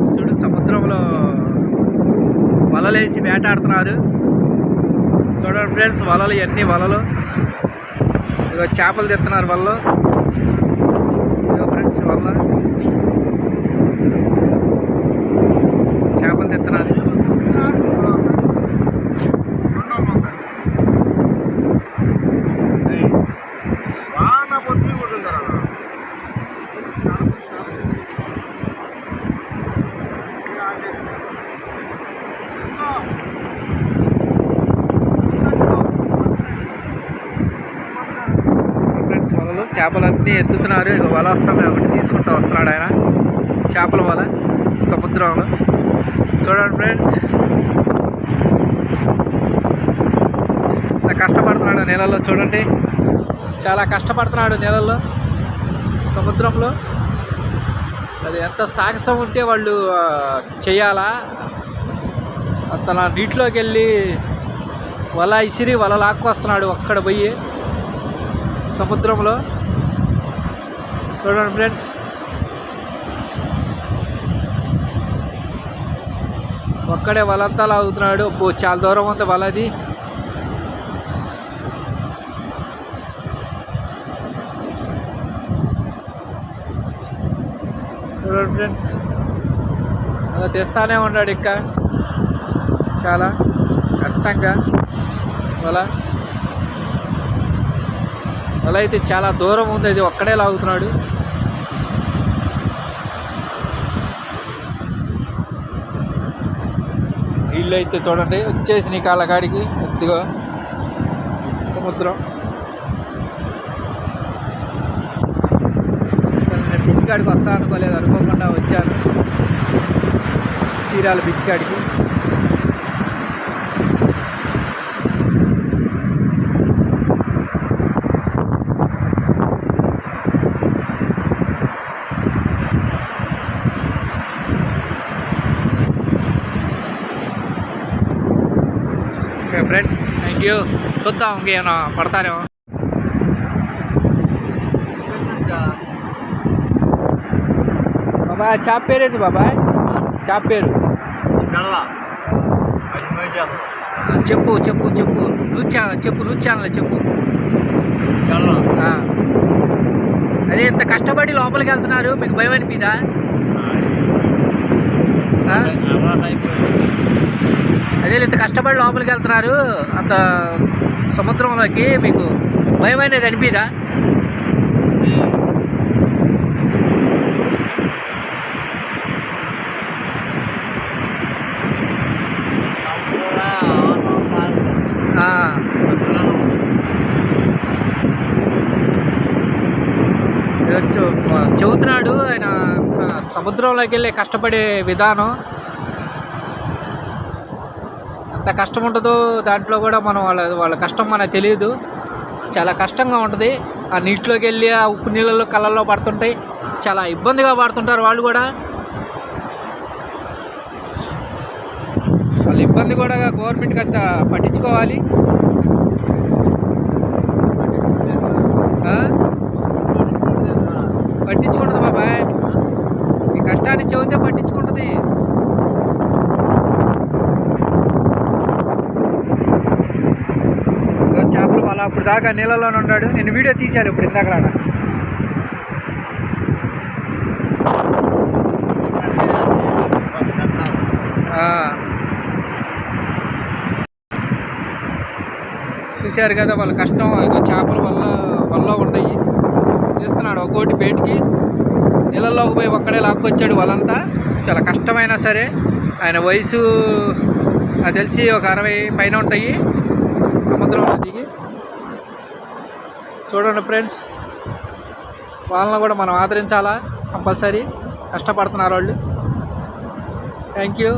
Friends చూడు సముద్రంలో వలలేసి వేటాడుతున్నారు. చూడండి ఫ్రెండ్స్ వలలు ఎన్ని వలలు, ఇక చేపలు తెస్తున్నారు వలలో. ఇక ఫ్రెండ్స్ వల్ల చేపలు తెస్తున్నారు. వలలు చేపలన్నీ ఎత్తుతున్నారు. ఇక వల వస్తాం కాబట్టి తీసుకుంటూ వస్తున్నాడు ఆయన చేపల వల సముద్రంలో. చూడండి ఫ్రెండ్స్ ఎంత కష్టపడుతున్నాడు నీళ్ళల్లో. చూడండి చాలా కష్టపడుతున్నాడు నీళ్ళల్లో సముద్రంలో. అది ఎంత సాహసం ఉంటే వాళ్ళు చేయాలా. అంత నీటిలోకి వెళ్ళి వల ఇసిరి వల లాక్కొస్తున్నాడు అక్కడ పోయి సముద్రంలో. చూడండి ఫ్రెండ్స్ ఒక్కడే వలంతా లాగుతున్నాడు. చాలా దూరం ఉంది వలది. చూడండి ఫ్రెండ్స్ అలా తెస్తానే ఉన్నాడు ఇంకా చాలా కష్టంగా. వల అయితే చాలా దూరం ఉంది, అది ఒక్కడే లాగుతున్నాడు. నీళ్ళు అయితే చూడండి వచ్చేసి నీ కాళ్ళకాడికి ఎత్తుగా సముద్రం. నేను బీచ్ కాడికి వస్తా అనుకోలేదు, అనుకోకుండా వచ్చాను చీరాల బీచ్ కాడికి. Friends thank you. చూద్దాం ఇంకేమైనా పడతారేమో. బాబాయ్ చేప పేరేంది బాబాయ్? చేప పేరు చెప్పు చెప్పు చెప్పు న్యూస్ ఛానల్ చెప్పు. న్యూస్ ఛానల్ చెప్పు. అదే ఇంత కష్టపడి లోపలికి వెళ్తున్నారు, మీకు భయం అనిపిదా? అదే ఇంత కష్టపడి లోపలికి వెళ్తున్నారు అంత సముద్రంలోకి, మీకు భయం అనేది అనిపిదా? చెబుతున్నాడు ఆయన సముద్రంలోకి వెళ్ళి కష్టపడే విధానం. ఎంత కష్టం ఉంటుందో దాంట్లో కూడా మనం వాళ్ళ కష్టం మనకు తెలియదు. చాలా కష్టంగా ఉంటుంది. ఆ నీటిలోకి వెళ్ళి ఆ ఉప్పు నీళ్ళలో కళ్ళల్లో పడుతుంటాయి, చాలా ఇబ్బందిగా పడుతుంటారు వాళ్ళు కూడా. వాళ్ళ ఇబ్బంది కూడా గవర్నమెంట్కి అంత పట్టించుకోవాలి. పట్టించుకుంటుంది బాబాయ్, ఈ కష్టాన్ని చెబితే పట్టించుకుంటుంది. చేపలు వల అప్పుడు దాకా నీళ్ళలోనే ఉన్నాడు. నేను వీడియో తీశాను ఇప్పుడు ఇందాక రాడా. చూశారు కదా వాళ్ళ కష్టం. ఇక చేపల వల్ల ఉండయి తీస్తున్నాడు ఒక్కోటి బయటికి. నీళ్ళల్లోకి పోయి ఒక్కడే లాక్కొచ్చాడు వాళ్ళంతా. చాలా కష్టమైనా సరే ఆయన వయసు నాకు తెలిసి ఒక 60 పైన ఉంటాయి సముద్రంలో దిగి. చూడండి ఫ్రెండ్స్ వాళ్ళని కూడా మనం ఆదరించాలా కంపల్సరీ. కష్టపడుతున్నారు వాళ్ళు. Thank you.